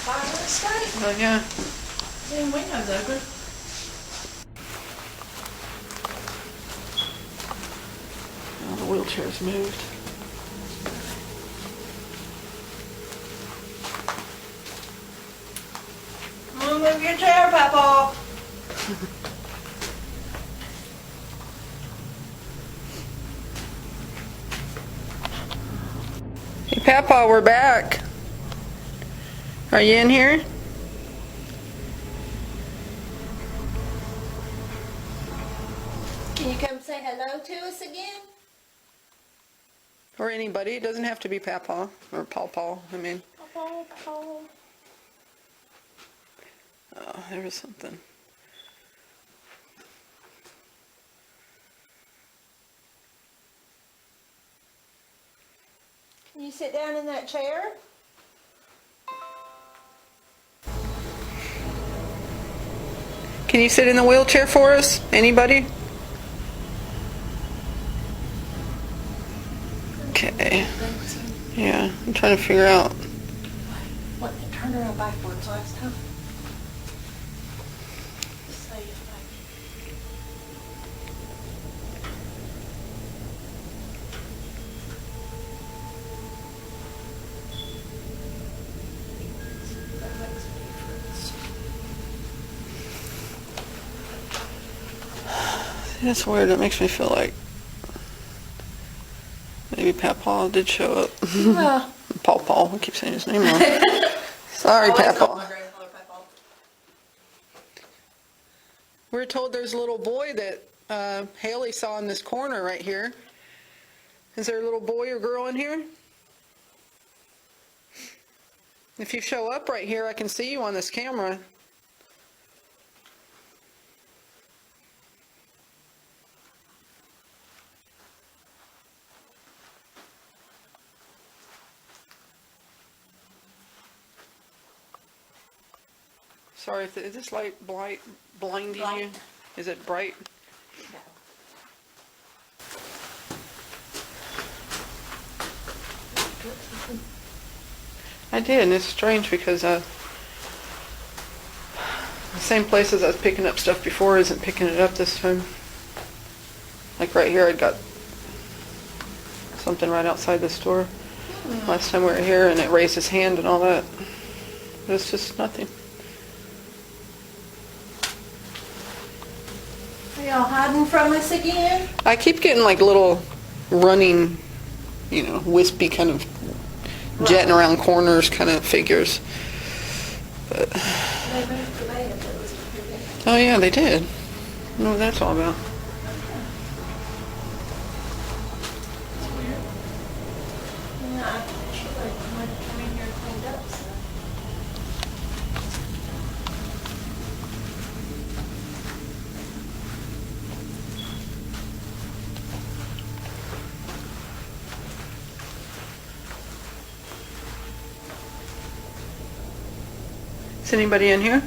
by the state. Oh, yeah. Then windows open. Oh, the wheelchair's moved. Move your chair, Papa. Hey, Papa, we're back. Are you in here? Can you come say hello to us again? Or anybody. It doesn't have to be Papa or Paw. I mean, Papa. oh, there was something. Can you sit down in that chair? Can you sit in the wheelchair for us? Anybody? Okay. Yeah, I'm trying to figure out. What, it turned around backwards last time? Just say it like that makes a difference. That's weird. It makes me feel like maybe Papa did show up. Yeah. Paw. I keep saying his name wrong. Sorry, Papa. We're told there's a little boy that Haley saw in this corner right here. Is there a little boy or girl in here? If you show up right here, I can see you on this camera. Sorry, is this light blinding you? Is it bright? No. I did, and it's strange because the same places I was picking up stuff before isn't picking it up this time. Like right here, I got something right outside the store last time we were here, and it raised his hand and all that. But it's just nothing. Are y'all hiding from us again? I keep getting like little running, wispy kind of jetting around corners kind of figures. But, They moved the bed. That was pretty good. oh yeah, they did. I don't know what that's all about. It's weird. Yeah, I should have come in here and cleaned up some. Is anybody in here?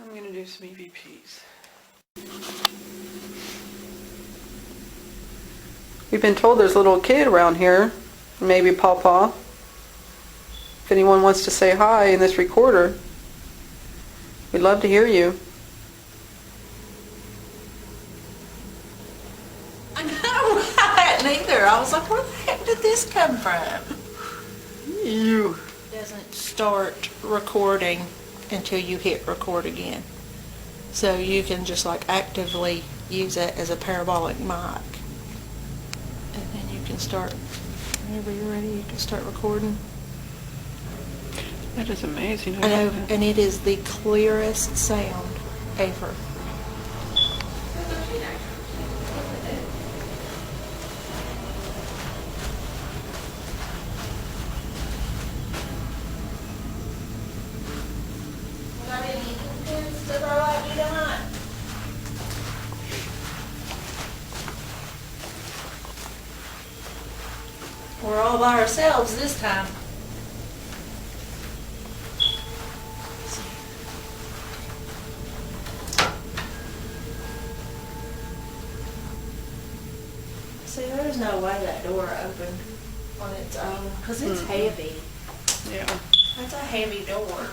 I'm going to do some EVPs. We've been told there's a little kid around here, maybe Paw. If anyone wants to say hi in this recorder, we'd love to hear you. I know, I hadn't either. I was like, where the heck did this come from? You. It doesn't start recording until you hit record again. So you can just like actively use it as a parabolic mic. And then you can start, whenever you're ready, you can start recording. That is amazing. I know, and it is the clearest sound ever. We're all by ourselves this time. See, there's no way that door opened on its own, because it's heavy. Yeah. That's a heavy door.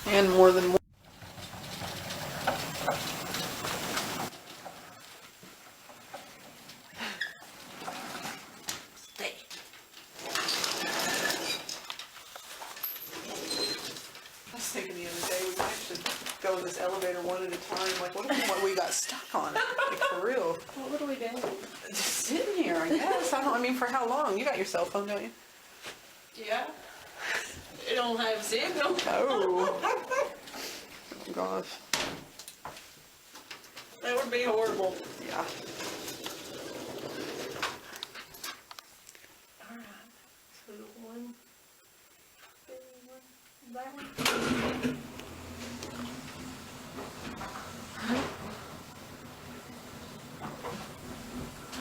And more than one. Stay. I was thinking the other day we might should go in this elevator one at a time. Like, what we got stuck on? Like, for real. What are we doing? Just sitting here, I guess. I mean, for how long? You got your cell phone, don't you? Yeah. It don't have signal. Oh. Oh gosh. That would be horrible. Yeah. Alright. So one, that one.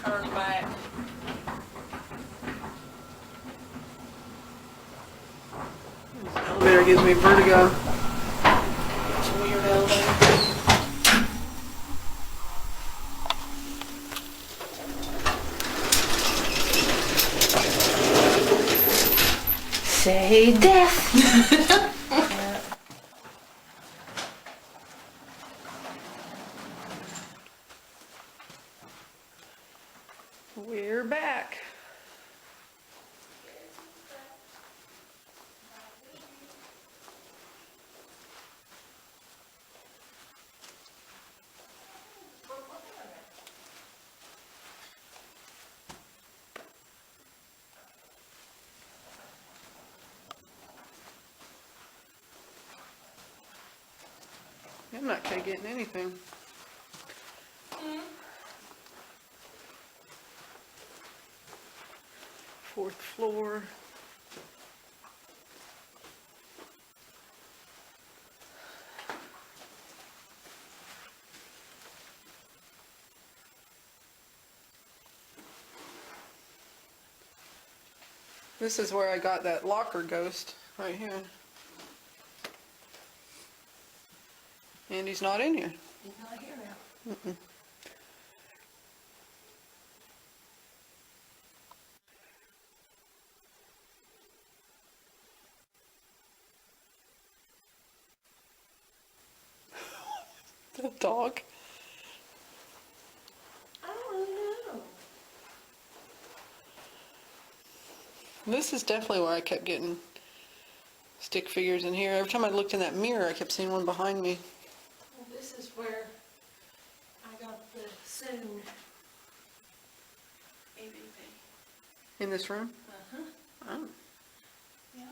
Turn back. Elevator gives me vertigo. It's a weird elevator. Say death. Yeah. We're back. I'm not getting anything. Fourth floor. This is where I got that locker ghost, right here. And he's not in here. He's not here now. Mm-mm. The dog. I don't really know. This is definitely where I kept getting stick figures in here. Every time I looked in that mirror, I kept seeing one behind me. Well, this is where I got the soon EVP. In this room? Uh-huh. Oh. Yeah.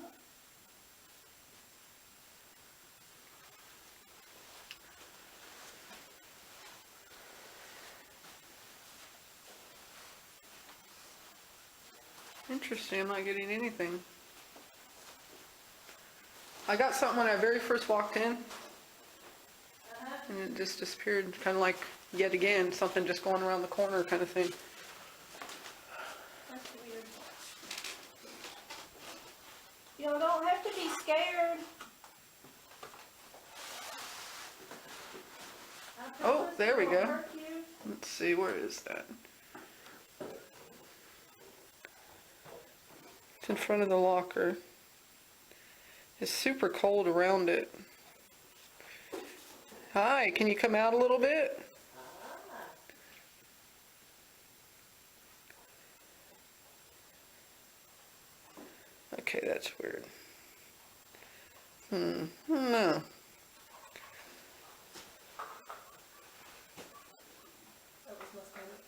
Interesting, I'm not getting anything. I got something when I very first walked in, and it just disappeared, kind of like, yet again, something just going around the corner kind of thing. That's weird. Y'all don't have to be scared. I Oh, promise there we it won't go. hurt you. Let's see, where is that? It's in front of the locker. It's super cold around it. Hi, can you come out a little bit? Okay, that's weird. No. That was my stomach.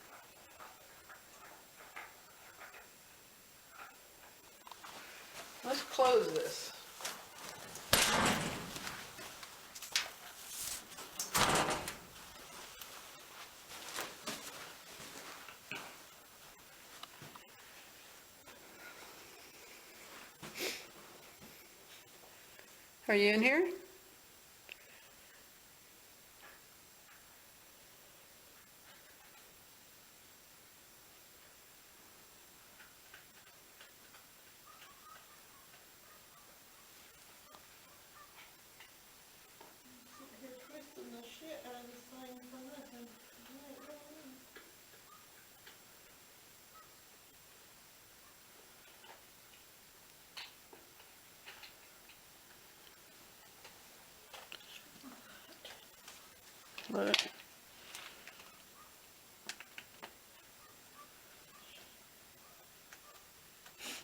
Let's close this. Are you in here? Look.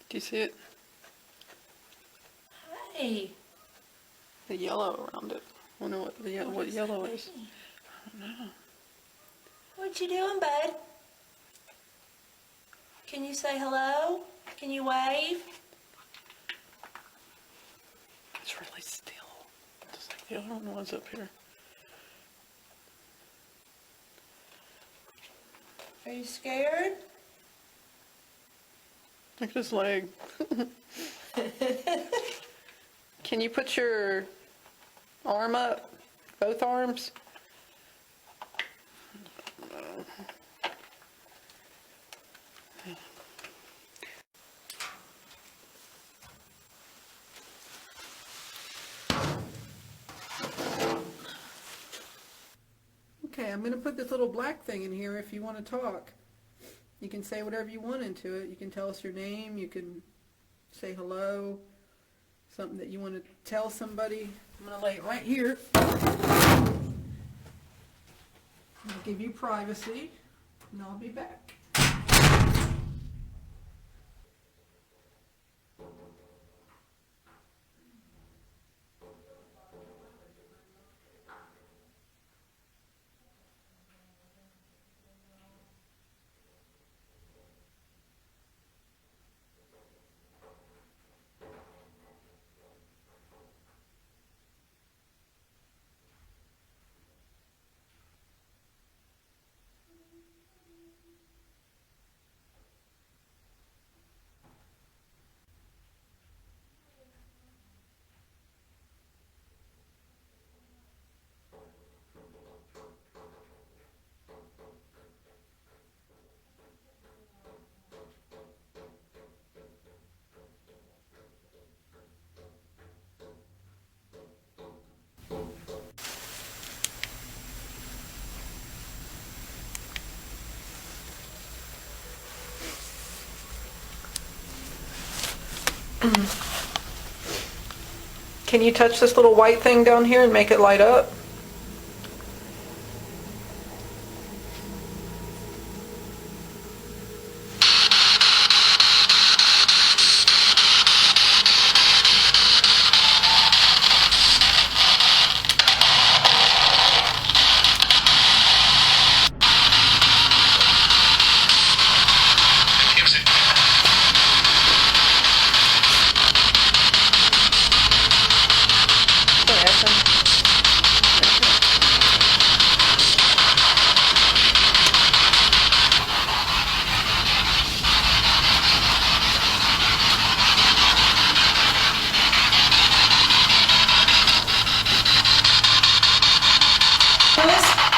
Do you see it? Hey. The yellow around it. I wonder what what yellow is. I don't know. What you doing, bud? Can you say hello? Can you wave? It's really still. Just like the other one was up here. Are you scared? Look at his leg. Can you put your arm up? Both arms? Okay, I'm going to put this little black thing in here if you want to talk. You can say whatever you want into it. You can tell us your name. You can say hello. Something that you want to tell somebody. I'm going to lay it right here. I'll give you privacy, and I'll be back. Can you touch this little white thing down here and make it light up?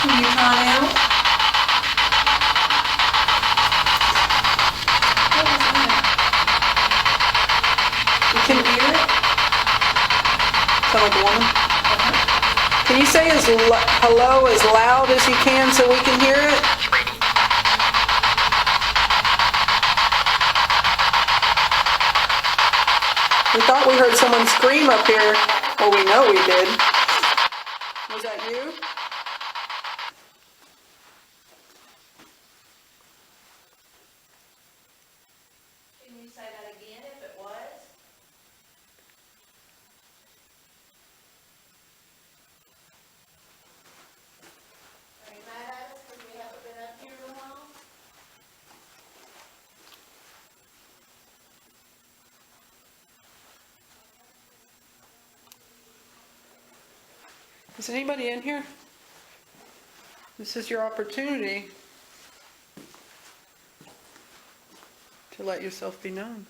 Can you try now? What was that? You can hear it? Sound like a woman? Can you say hello as loud as you can so we can hear it? We thought we heard someone scream up here. Well, we know we did. Was that you? Can you say that again if it was? Are you mad at us because we haven't been up here in a while? Is anybody in here? This is your opportunity to let yourself be known.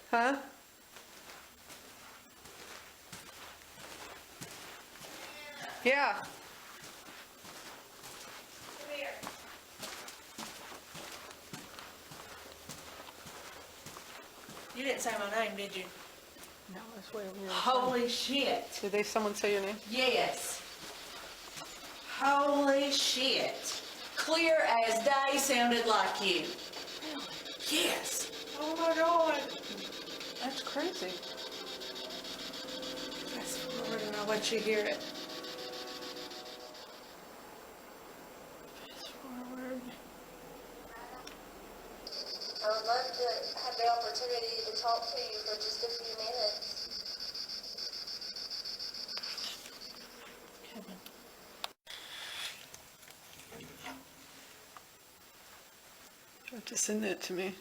Huh? Yeah. Come here. You didn't say my name, did you? No, that's way over here. Holy shit. Did someone say your name? Yes. Holy shit. Clear as day sounded like you. Really? Yes. Oh my God. That's crazy. That's, we're gonna let you hear it. coming. You have to send that to me.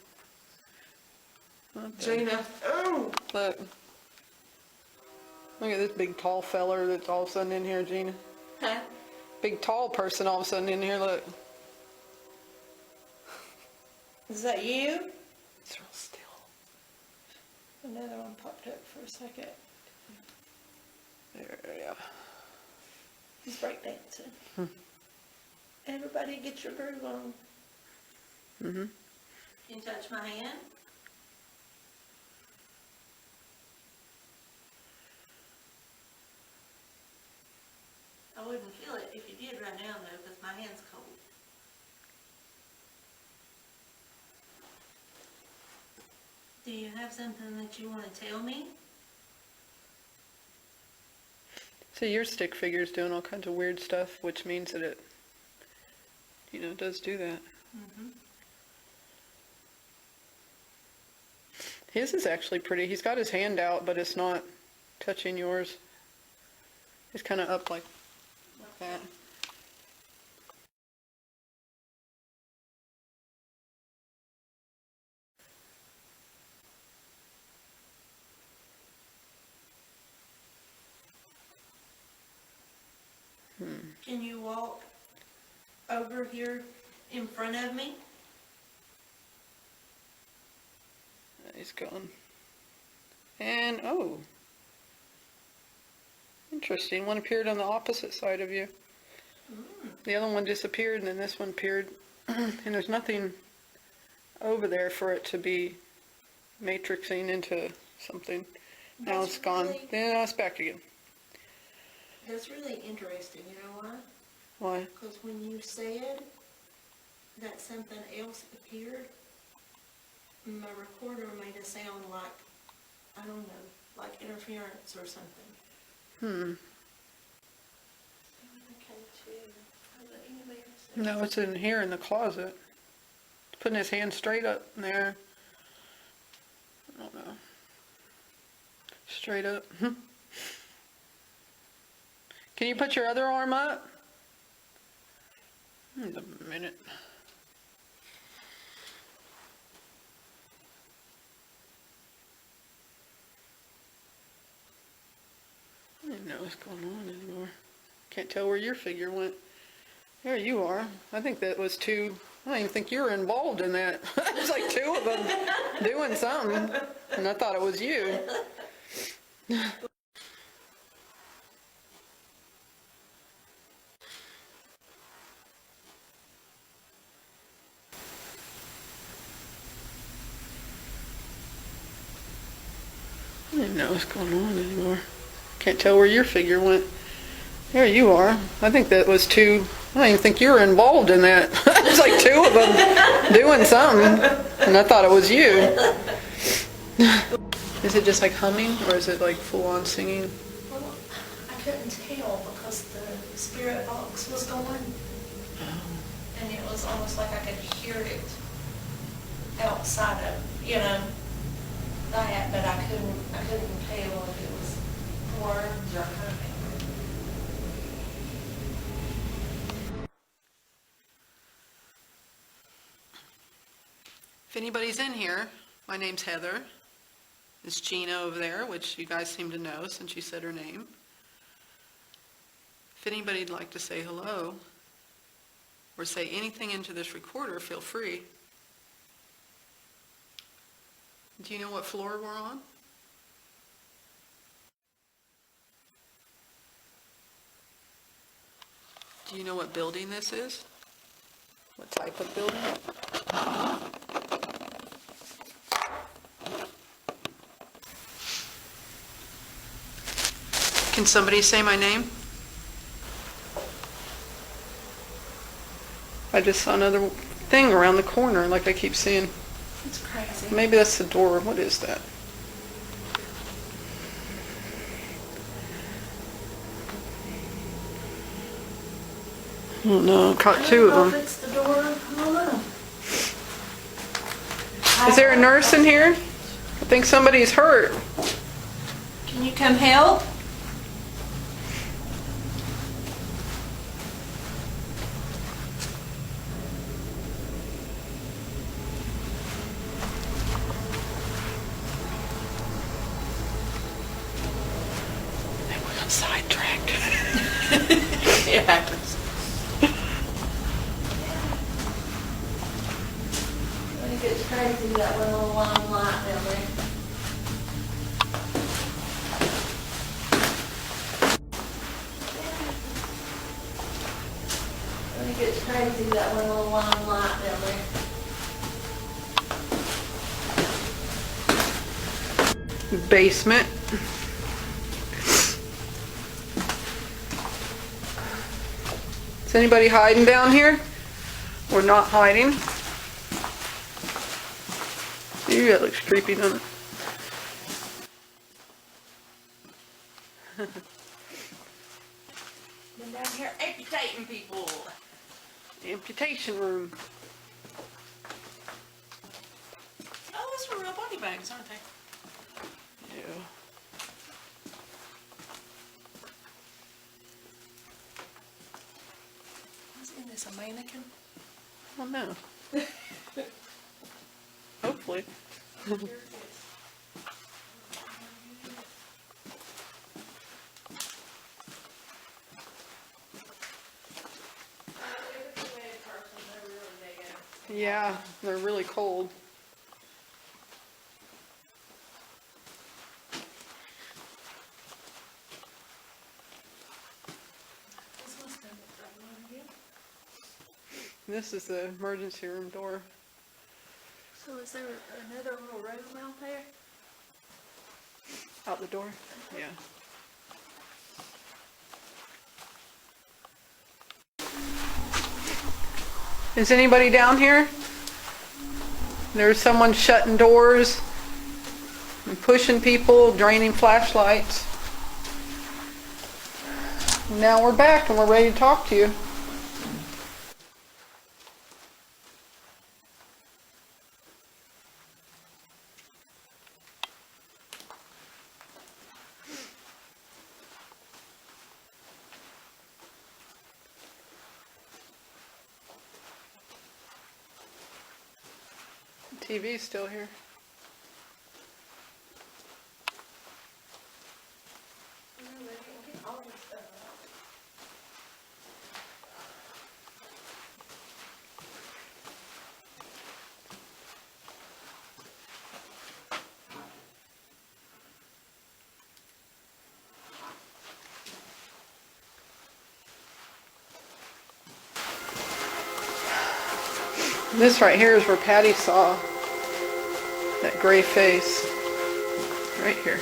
Okay. Gina. Oh! Look. Look at this big tall feller that's all of a sudden in here, Gina. Huh? Big tall person all of a sudden in here, look. Is that you? It's real still. Another one popped up for a second. There, yeah. He's breakdancing. Everybody get your groove on. Mm-hmm. Can you touch my hand? I wouldn't feel it if you did right now though, because my hand's cold. Do you have something that you want to tell me? So your stick figure's doing all kinds of weird stuff, which means that it, does do that. Mm-hmm. His is actually pretty. He's got his hand out, but it's not touching yours. He's kind of up like that. Can you walk over here in front of me? He's gone. And, oh. Interesting. One appeared on the opposite side of you. The other one disappeared, and then this one appeared. And there's nothing over there for it to be matrixing into something. Now That's it's gone. really- Then now it's back again. That's really interesting, you know why? Why? Because when you said that something else appeared, my recorder made a sound like, I don't know, like interference or something. No, it's in here in the closet. Putting his hand straight up in there. I don't know. Straight up. Can you put your other arm up? In a minute. I don't know what's going on anymore. Can't tell where your figure went. There you are. I think that was two. I don't even think you were involved in that. It was like two of them doing something, and I thought it was you. I don't even know what's going on anymore. Can't tell where your figure went. There you are. I think that was two. I don't even think you were involved in that. It was like two of them doing something, and I thought it was you. Is it just like humming, or is it like full-on singing? Well, I couldn't tell because the spirit box was going, and it was almost like I could hear it outside of, that, but I couldn't tell if it was words or humming. If anybody's in here, my name's Heather. It's Gina over there, which you guys seem to know since you said her name. If anybody'd like to say hello or say anything into this recorder, feel free. Do you know what floor we're on? Do you know what building this is? What type of building? Can somebody say my name? I just saw another thing around the corner, like I keep seeing. It's crazy. Maybe that's the door. What is that? I don't know. Caught two of them. It's the door. I don't know. Is there a nurse in here? I think somebody's hurt. Can you come help? Sidetracked. It happens. When it gets crazy, that one little long light down there. When it gets crazy, that one little long light down there. Basement. Is anybody hiding down here? We're not hiding. Ooh, that looks creepy, doesn't it? Been down here amputating people. Amputation room. Oh, those are real body bags, aren't they? Yeah. Isn't this a mannequin? Oh no. Hopefully. Yeah, they're really cold. This is the emergency room door. So is there another little room out there? Out the door? Yeah. Is anybody down here? There's someone shutting doors and pushing people, draining flashlights. Now we're back and we're ready to talk to you. TV's still here. This right here is where Patty saw that gray face. Right here.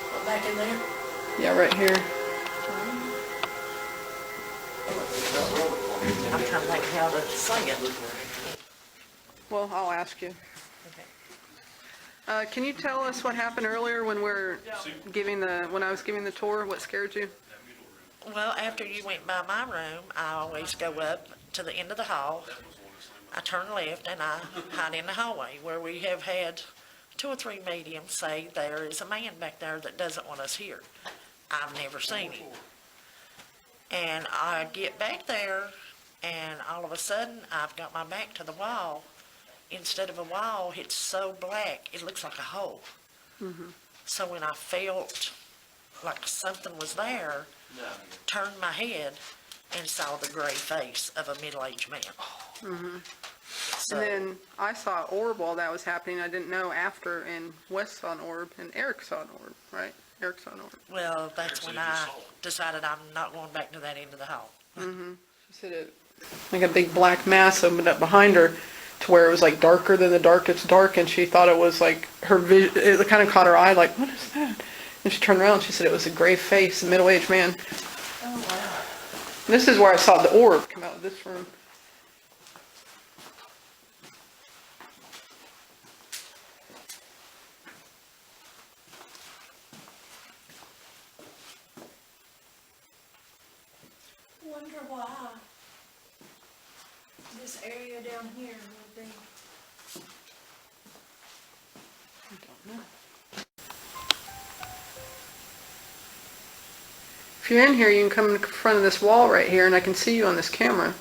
What, back in there? Yeah, right here. I'm trying to think how to sing it. Well, I'll ask you. Can you tell us what happened earlier when when I was giving the tour? What scared you? Well, after you went by my room, I always go up to the end of the hall. I turn left and I hide in the hallway where we have had 2 or 3 mediums say there is a man back there that doesn't want us here. I've never seen him. And I get back there and all of a sudden I've got my back to the wall. Instead of a wall, it's so black, it looks like a hole. Mm-hmm. So when I felt like something was there, turned my head and saw the gray face of a middle-aged man. Mm-hmm. So, And then I saw an orb while that was happening. I didn't know after, and Wes saw an orb, and Eric saw an orb, right? Eric saw an orb. well, that's when I decided I'm not going back to that end of the hall. Mm-hmm. She said it, like a big black mass opened up behind her to where it was like darker than the darkest dark, and she thought it was like her vision, it kind of caught her eye, like, what is that? And she turned around and she said it was a gray face, a middle-aged man. Oh, wow. This is where I saw the orb come out of this room. Wonder why this area down here would be. I don't know. If you're in here, you can come in front of this wall right here, and I can see you on this camera.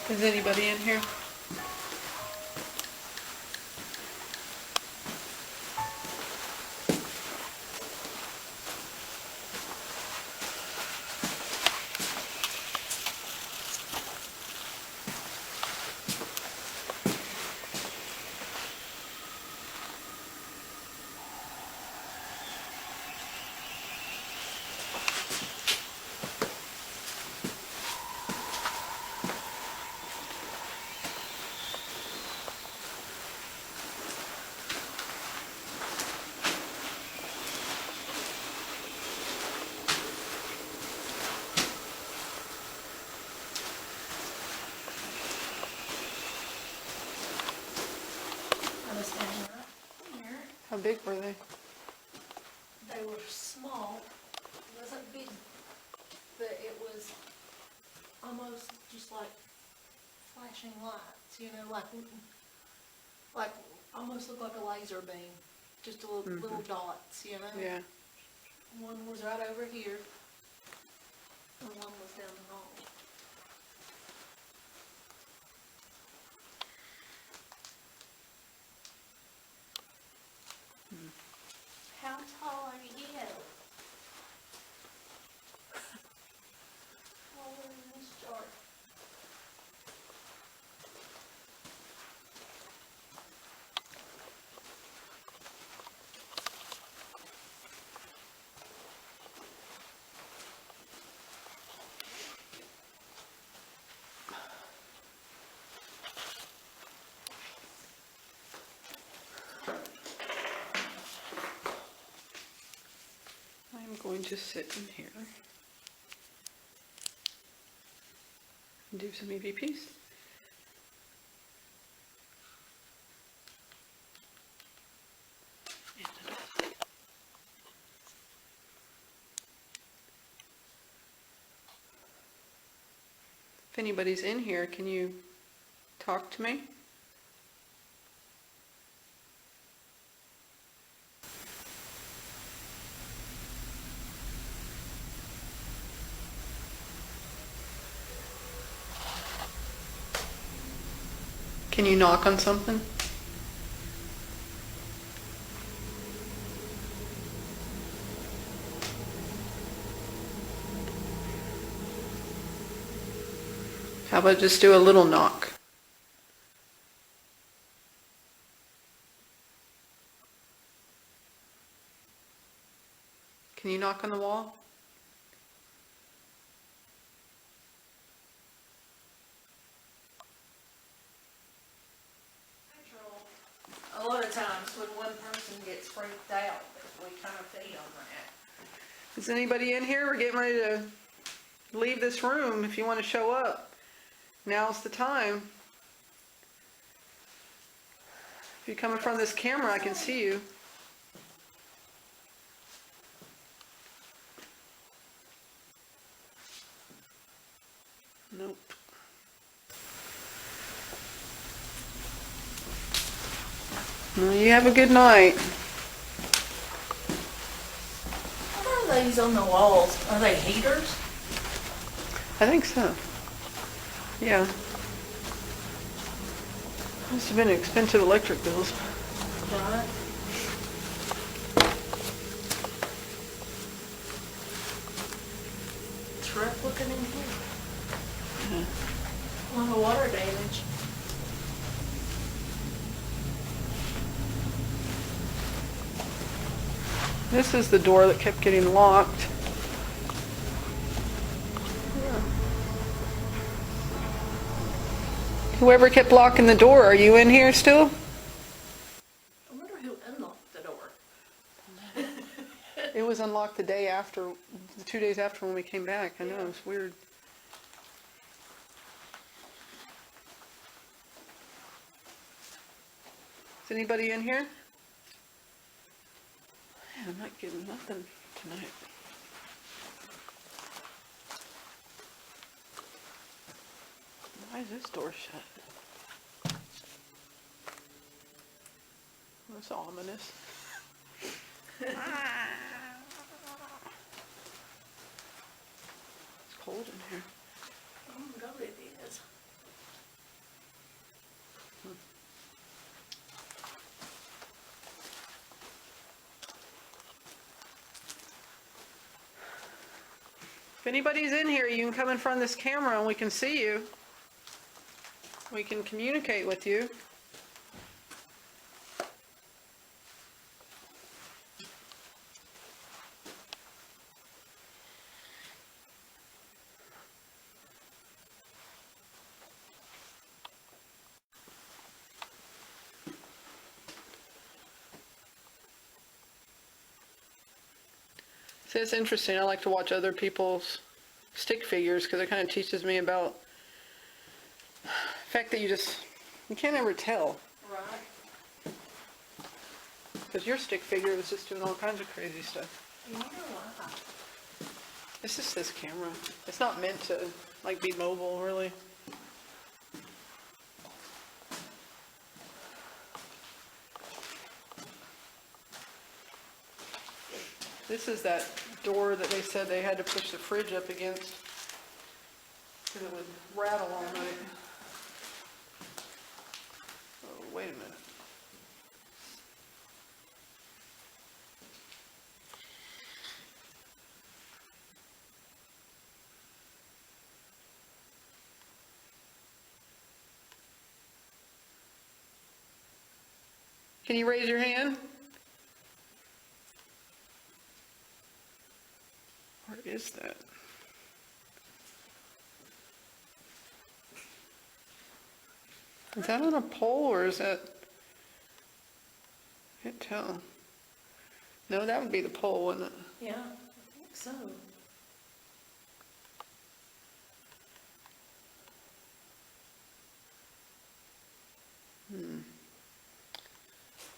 Is anybody in here? I was standing right here. How big were they? They were small. It wasn't big, but it was almost just like flashing lights, you know, like almost looked like a laser beam. Just a little dots, you know? Yeah. One was right over here, and one was down the hall. How tall are you? Taller than this chart. I'm going to sit in here and do some EVPs. If anybody's in here, can you talk to me? Can you knock on something? How about just do a little knock? Can you knock on the wall? A lot of times when one person gets freaked out, we kind of feed on that. Is anybody in here? We're getting ready to leave this room. If you want to show up, now's the time. If you come in front of this camera, I can see you. Nope. Well, you have a good night. What are these on the walls? Are they heaters? I think so. Yeah. Must have been expensive electric bills. Right. It's rough looking in here. A lot of water damage. This is the door that kept getting locked. Whoever kept locking the door, are you in here still? I wonder who unlocked the door. It was unlocked the day after, 2 days after when we came back. I know, it's weird. Is anybody in here? Man, I'm not getting nothing tonight. Why is this door shut? That's ominous. It's cold in here. Oh my God, it is. If anybody's in here, you can come in front of this camera and we can see you. We can communicate with you. See, it's interesting. I like to watch other people's stick figures because it kind of teaches me about the fact that you can't ever tell. Right. Because your stick figure was just doing all kinds of crazy stuff. You know why? It's just this camera. It's not meant to like be mobile, really. This is that door that they said they had to push the fridge up against because it would rattle all night. Oh, wait a minute. Can you raise your hand? Where is that? Is that on a pole or is that? I can't tell. No, that would be the pole, wouldn't it? Yeah, I think so.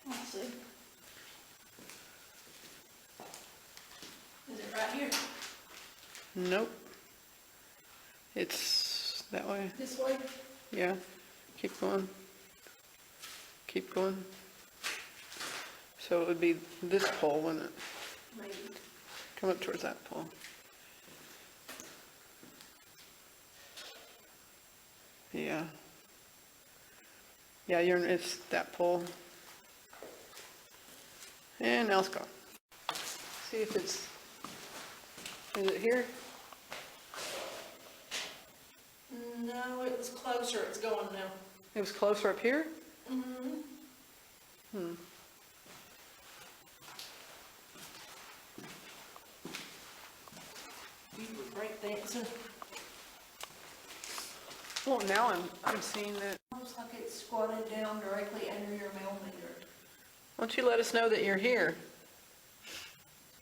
Let's see. Is it right here? Nope. It's that way. This way? Yeah. Keep going. Keep going. So it would be this pole, wouldn't it? Maybe. Come up towards that pole. Yeah. Yeah, it's that pole. And now it's gone. See if is it here? No, it was closer. It's going now. It was closer up here? Mm-hmm. You were breakdancing. Well, now I'm seeing that. Almost like it's squatted down directly under your millimeter. Why don't you let us know that you're here?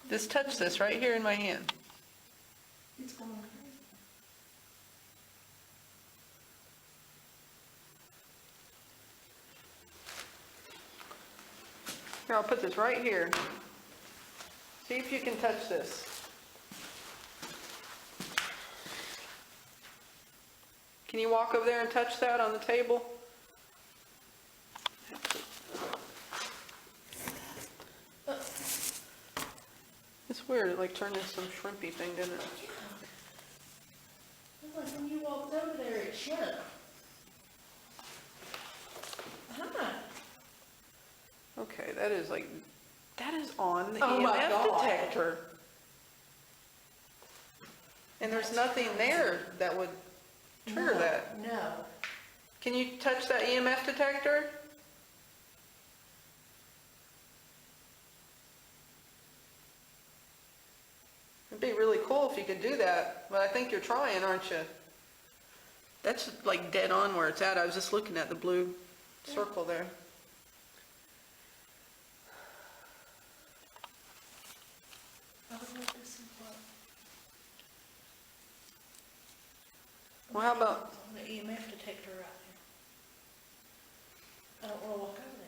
Just touch this right here in my hand. It's going crazy. Here, I'll put this right here. See if you can touch this. Can you walk over there and touch that on the table? It's weird, it like turned into some shrimpy thing, didn't it? It's like when you walked over there, it should have. Huh. Okay, that is on the Oh my EMF God. detector. And there's nothing there that would trigger No, that. No. Can you touch that EMF detector? It'd be really cool if you could do that, but I think you're trying, aren't you? That's like dead on where it's at. I was just looking at the blue circle there. I don't know if this is what. Well, how about, On the EMF detector right there. I don't want to walk over there.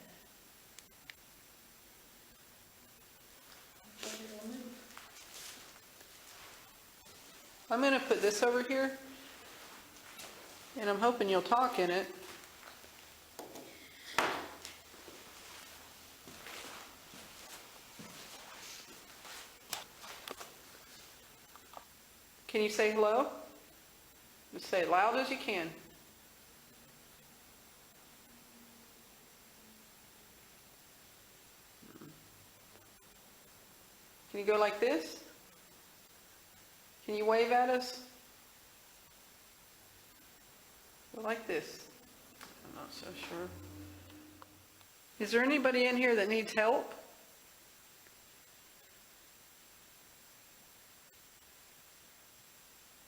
I'm going to put this over here, and I'm hoping you'll talk in it. Can you say hello? Just say it loud as you can. Can you go like this? Can you wave at us? Go like this. I'm not so sure. Is there anybody in here that needs help?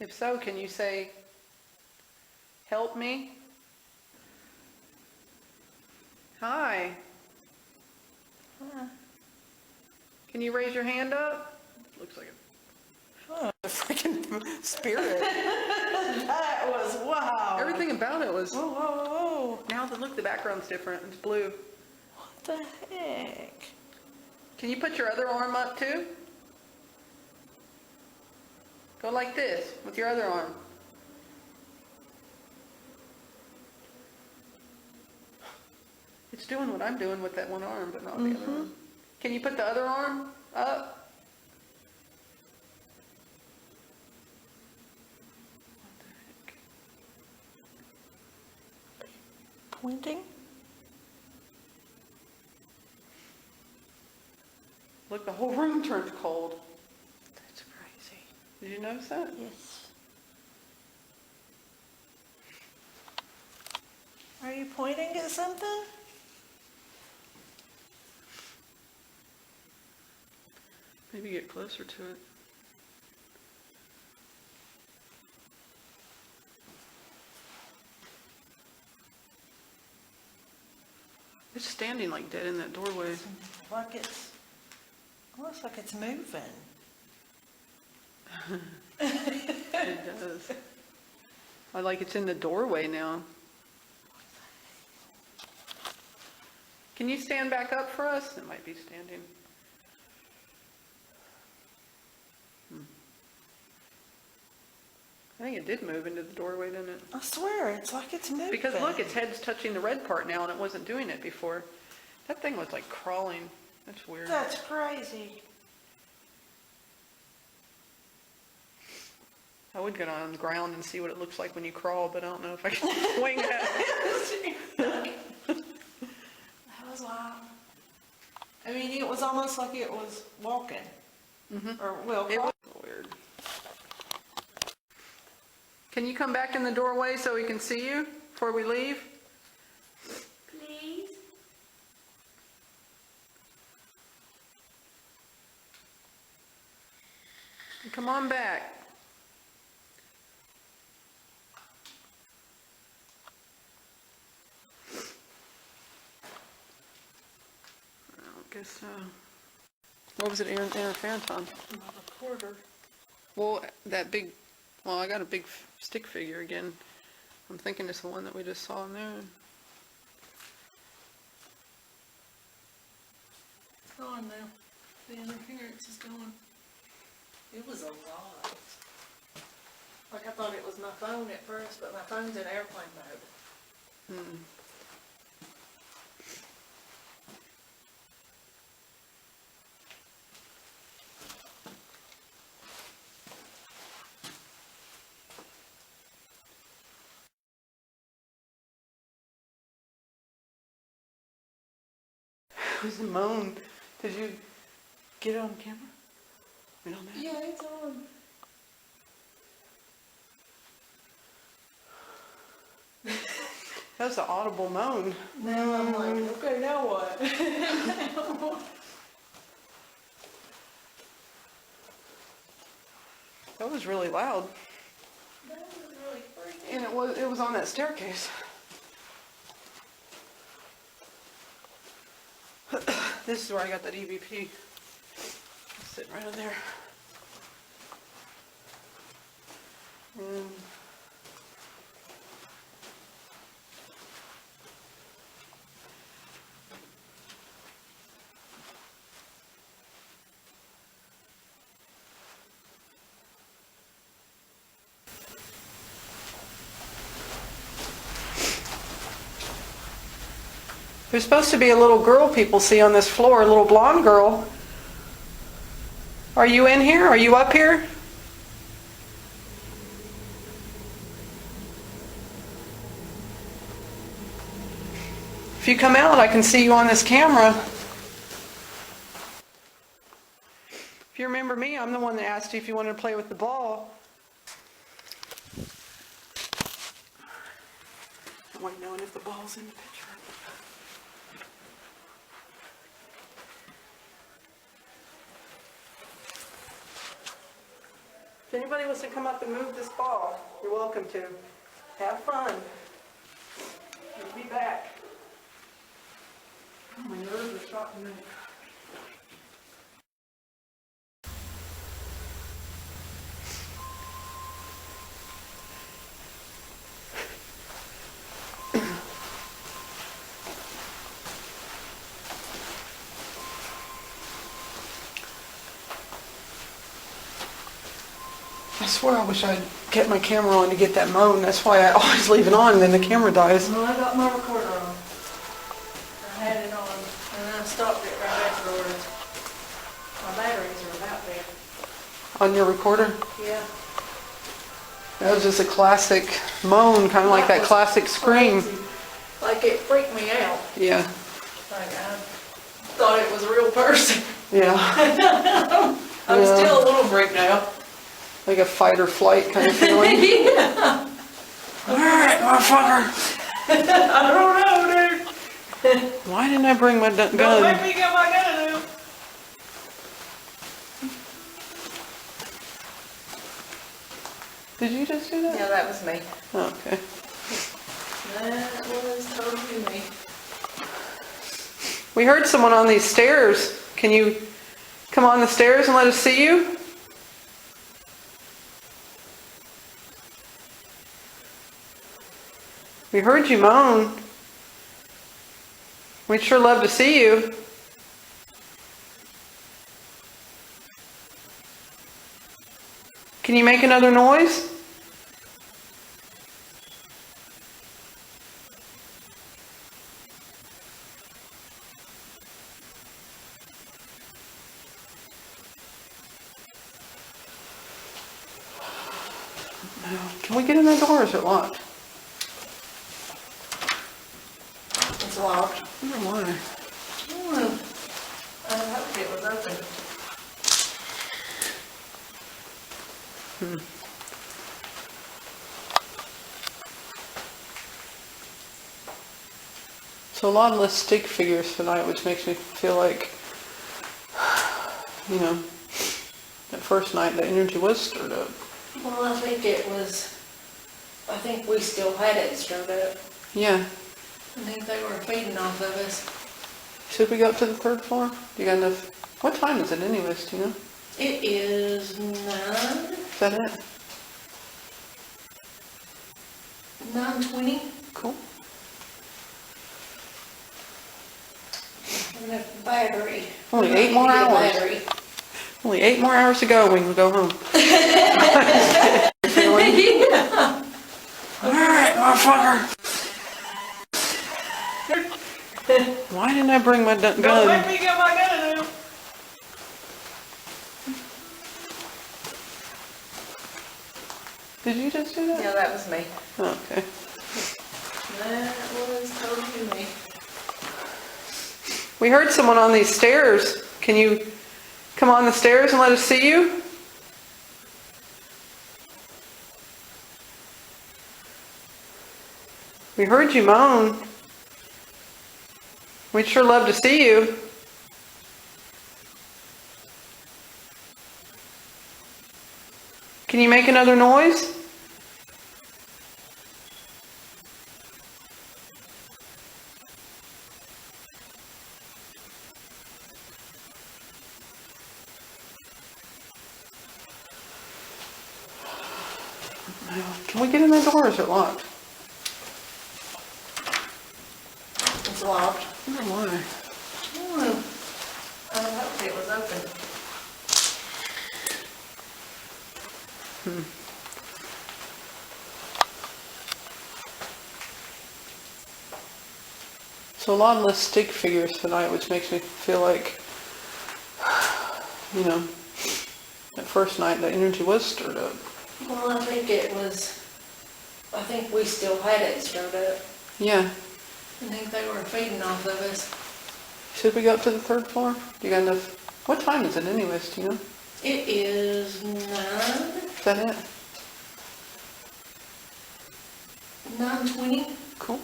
If so, can you say, help me? Hi. Huh. Can you raise your hand up? Looks like it. Oh, the freaking spirit. That was wow. Everything about it was. Whoa, whoa, whoa. Now that look, the background's different. It's blue. What the heck? Can you put your other arm up too? Go like this with your other arm. It's doing what I'm doing with that one arm, but not the other arm. Can you put the other arm up? Pointing? Look, the whole room turns cold. That's crazy. Did you notice that? Yes. Are you pointing at something? Maybe get closer to it. It's standing like dead in that doorway. Like it's, almost like it's moving. It does. I like it's in the doorway now. Can you stand back up for us? It might be standing. I think it did move into the doorway, didn't it? I swear, it's like it's moving. Because look, its head's touching the red part now and it wasn't doing it before. That thing was like crawling. That's weird. That's crazy. I would get on the ground and see what it looks like when you crawl, but I don't know if I can swing at it. That was wild. I mean, it was almost like it was walking. Or, well, It was weird. Can you come back in the doorway so we can see you before we leave? please. Come on back. I don't guess so. What was it, Interphanton? A quarter. Well, that big, well, I got a big stick figure again. I'm thinking it's the one that we just saw in there. It's gone now. The interference is gone. It was a lot. Like I thought it was my phone at first, but my phone's in airplane mode. It was a moan. Did you get it on camera? We don't know. Yeah, it's on. That was an audible moan. Now I'm like, okay, now what? That was really loud. That was really freaky. And it was on that staircase. This is where I got that EVP. It's sitting right in there. And there's supposed to be a little girl people see on this floor, a little blonde girl. Are you in here? Are you up here? If you come out, I can see you on this camera. If you remember me, I'm the one that asked you if you wanted to play with the ball. I like knowing if the ball's in the picture. If anybody wants to come up and move this ball, you're welcome to. Have fun. We'll be back. Oh, my nerves are shot tonight. I swear I wish I'd kept my camera on to get that moan. That's why I always leave it on and then the camera dies. Well, I got my recorder on. I had it on, and I stopped it right afterwards. My batteries are about dead. On your recorder? Yeah. That was just a classic moan, kind of like that was classic scream. crazy. Like it freaked me out. Yeah. Like I thought it was a real person. Yeah. I'm Yeah. still a little freaked out. Like a fight or flight kind of feeling. Yeah. Alright, motherfucker. I don't know, dude. Why didn't I bring my Don't gun? make me get my gun out. Did you just do that? Yeah, that was me. Oh, okay. That was totally me. We heard someone on these stairs. Can you come on the stairs and let us see you? We heard you moan. We'd sure love to see you. Can you make another noise? No. Can we get in that door or is it locked? It's locked. I don't know why. I hoped it was open. So a lot less stick figures tonight, which makes me feel like, you know, that first night the energy was stirred up. Well, I think we still had it stirred up. Yeah. I think they were feeding off of us. Should we go up to the third floor? Do you got enough? What time is it anyways, do you know? It is 9. Is that it? 9:20. Cool. And the battery. Only 8 more Get a hours. battery. Only 8 more hours to go when we go home. Feeling? Yeah. Alright, motherfucker. Why didn't I bring my gun? Don't make me get my gun out. Did you just do that? Yeah, that was me. Oh, okay. That was totally me. We heard someone on these stairs. Can you come on the stairs and let us see you? We heard you moan. We'd sure love to see you. Can you make another noise? No. Can we get in that door or is it locked? It's locked. I don't know why. I hoped it was open. So a lot less stick figures tonight, which makes me feel like, you know, that first night the energy was stirred up. Well, I think we still had it stirred up. Yeah. I think they were feeding off of us. Should we go up to the third floor? Do you got enough? What time is it anyways, do you know? It is 9. Is that it? 9:20. Cool.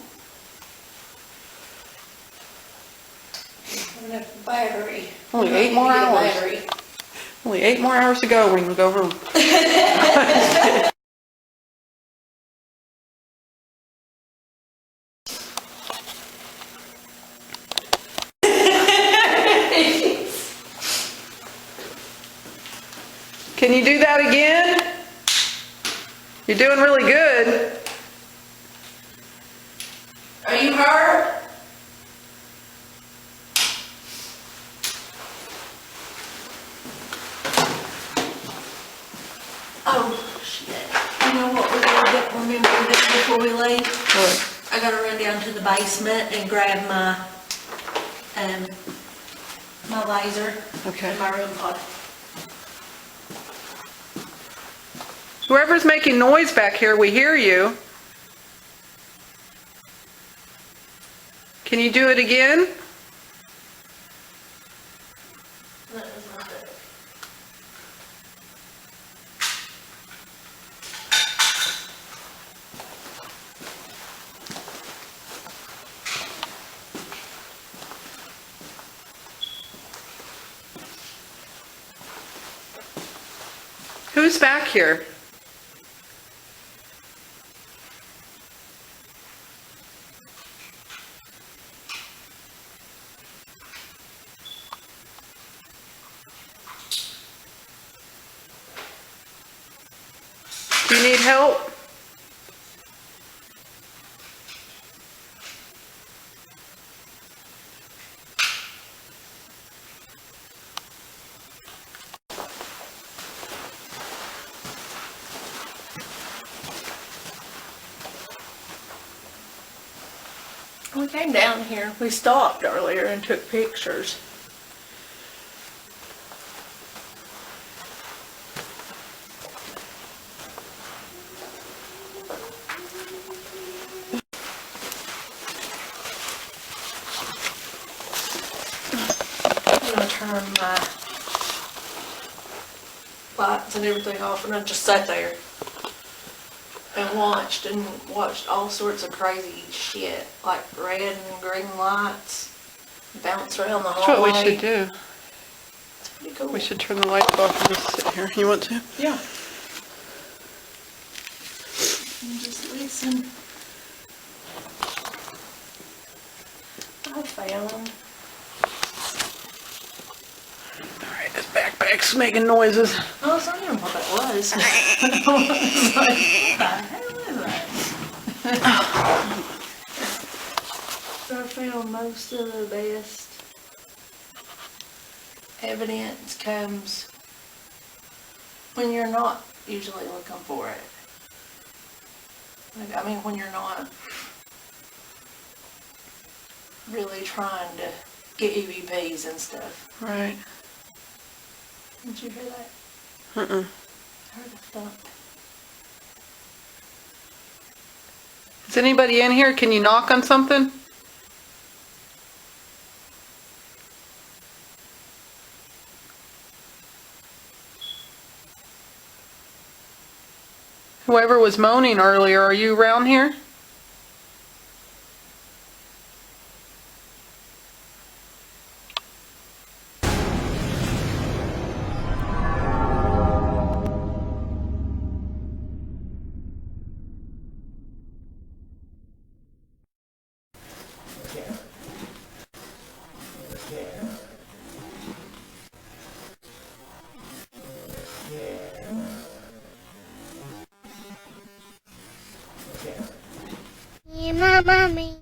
Enough battery. Only 8 more Get a hours. battery. Only 8 more hours to go when we go home. Can you do that again? You're doing really good. Are you hurt? Oh, shit. You know what we gotta remember to do before we leave? What? I gotta run down to the basement and grab my, my laser Okay. and my room pod. Whoever's making noise back here, we hear you. Can you do it again? That was my bed. Who's back here? Do you need help? We came down here. We stopped earlier and took pictures. I'm gonna turn my lights and everything off, and I just sat there and watched all sorts of crazy shit, like red and green lights bounce around the That's hallway. what we should do. It's pretty cool. We should turn the lights off and just sit here. You want to? Yeah. And just listen. I found. Alright, this backpack's making noises. I was wondering what that was. I was like, what the hell is that? So I found most of the best evidence comes when you're not usually looking for it. Like, I mean, when you're not really trying to get EVPs and stuff. Right. Did you hear that? Mm-mm. I heard a thump. Is anybody in here? Can you knock on something? Whoever was moaning earlier, are you around here? Yeah, my mommy.